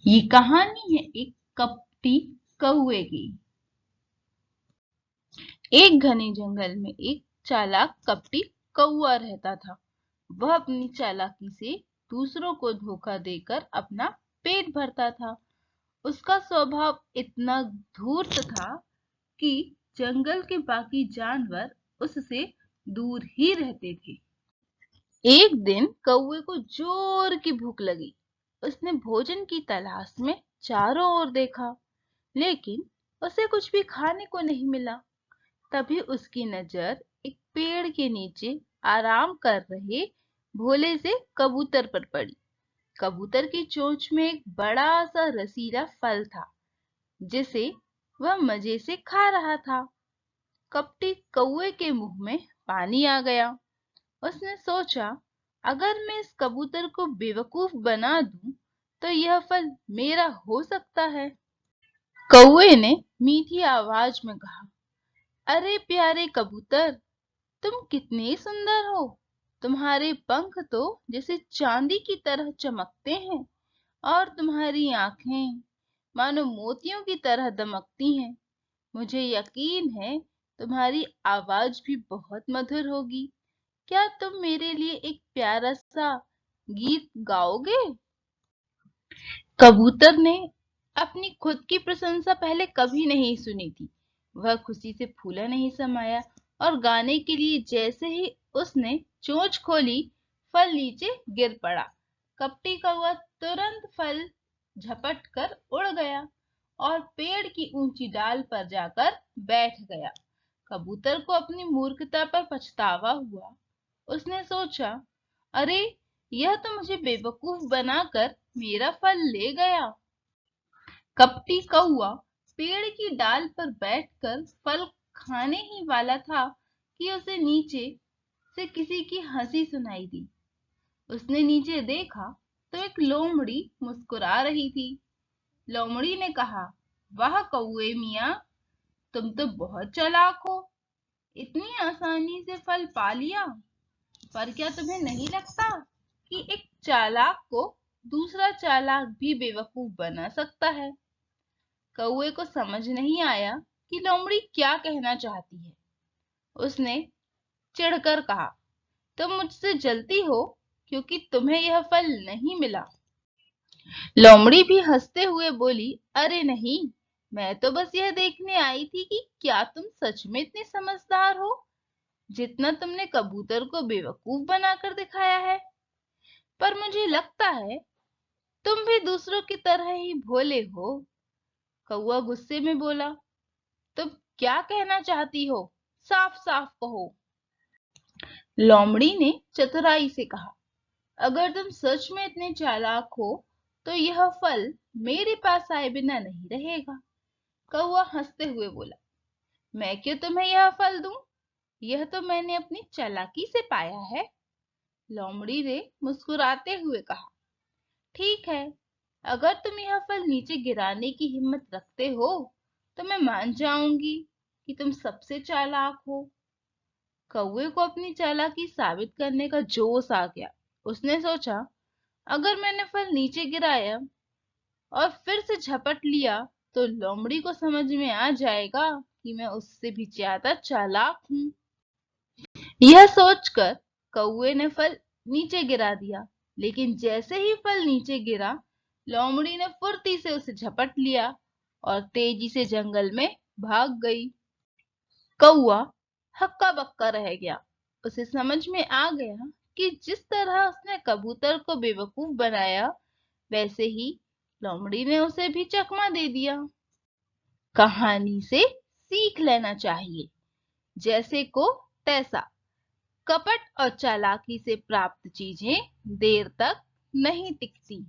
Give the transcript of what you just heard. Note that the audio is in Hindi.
ये कहानी है एक कपटी कौवे की। एक घने जंगल में एक चालाक कपटी कौवा रहता था। वह अपनी चालाकी से दूसरों को धोखा देकर अपना पेट भरता था। उसका स्वभाव इतना धूर्त था कि जंगल के बाकी जानवर उससे दूर ही रहते थे। एक दिन कौवे को जोर की भूख लगी। उसने भोजन की तलाश में चारों ओर देखा, लेकिन उसे कुछ भी खाने को नहीं मिला। तभी उसकी नजर एक पेड़ के नीचे आराम कर रहे भोले से कबूतर पर पड़ी। कबूतर की चोंच में एक बड़ा सा रसीला फल था, जिसे वह मजे से खा रहा था। कपटी कौवे के मुंह में पानी आ गया। उसने सोचा, अगर मैं इस कबूतर को बेवकूफ बना दूं, तो यह फल मेरा हो सकता है। कौवे ने मीठी आवाज में कहा, अरे प्यारे कबूतर, तुम कितने सुंदर हो। तुम्हारे पंख तो जैसे चांदी की तरह चमकते हैं और तुम्हारी आंखें मानो मोतियों की तरह दमकती हैं। मुझे यकीन है तुम्हारी आवाज भी बहुत मधुर होगी। क्या तुम मेरे लिए एक प्यारा सा गीत गाओगे? कबूतर ने अपनी खुद की प्रशंसा पहले कभी नहीं सुनी थी। वह खुशी से फूला नहीं समाया और गाने के लिए जैसे ही उसने चोंच खोली, फल नीचे गिर पड़ा। कपटी कौवा तुरंत फल झपट कर उड़ गया और पेड़ की ऊंची डाल पर जाकर बैठ गया। कबूतर को अपनी मूर्खता पर पछतावा हुआ। उसने सोचा, अरे यह तो मुझे बेवकूफ बनाकर मेरा फल ले गया। कपटी कौवा पेड़ की डाल पर बैठकर फल खाने ही वाला था कि उसे नीचे से किसी की हंसी सुनाई दी। उसने नीचे देखा तो एक लोमड़ी मुस्कुरा रही थी। लोमड़ी ने कहा, वाह कौवे मियाँ, तुम तो बहुत चालाक हो। इतनी आसानी से फल पा लिया। पर क्या तुम्हें नहीं लगता कि एक चालाक को दूसरा चालाक भी बेवकूफ बना सकता है? कौवे को समझ नहीं आया कि लोमड़ी क्या कहना चाहती है। उसने चिढ़कर कहा, तुम मुझसे जलती हो क्योंकि तुम्हें यह फल नहीं मिला। लोमड़ी भी हंसते हुए बोली, अरे नहीं, मैं तो बस यह देखने आई थी कि क्या तुम सच में इतने समझदार हो जितना तुमने कबूतर को बेवकूफ बनाकर दिखाया है। पर मुझे लगता है तुम भी दूसरों की तरह ही भोले हो। कौवा गुस्से में बोला, तुम क्या कहना चाहती हो? साफ साफ कहो। लोमड़ी ने चतुराई से कहा, अगर तुम सच में इतने चालाक हो तो यह फल मेरे पास आए बिना नहीं रहेगा। कौवा हंसते हुए बोला, मैं क्यों तुम्हें यह फल दूं? यह तो मैंने अपनी चालाकी से पाया है। लोमड़ी ने मुस्कुराते हुए कहा, ठीक है, अगर तुम यह फल नीचे गिराने की हिम्मत रखते हो तो मैं मान जाऊंगी कि तुम सबसे चालाक हो। कौवे को अपनी चालाकी साबित करने का जोश आ गया। उसने सोचा, अगर मैंने फल नीचे गिराया और फिर से झपट लिया तो लोमड़ी को समझ में आ जाएगा कि मैं उससे भी ज्यादा चालाक हूँ। यह सोचकर कौवे ने फल नीचे गिरा दिया, लेकिन जैसे ही फल नीचे गिरा, लोमड़ी ने फुर्ती से उसे झपट लिया और तेजी से जंगल में भाग गई। कौवा हक्का बक्का रह गया। उसे समझ में आ गया कि जिस तरह उसने कबूतर को बेवकूफ बनाया, वैसे ही लोमड़ी ने उसे भी चकमा दे दिया। कहानी से सीख लेना चाहिए, जैसे को तैसा। कपट और चालाकी से प्राप्त चीजें देर तक नहीं टिकती।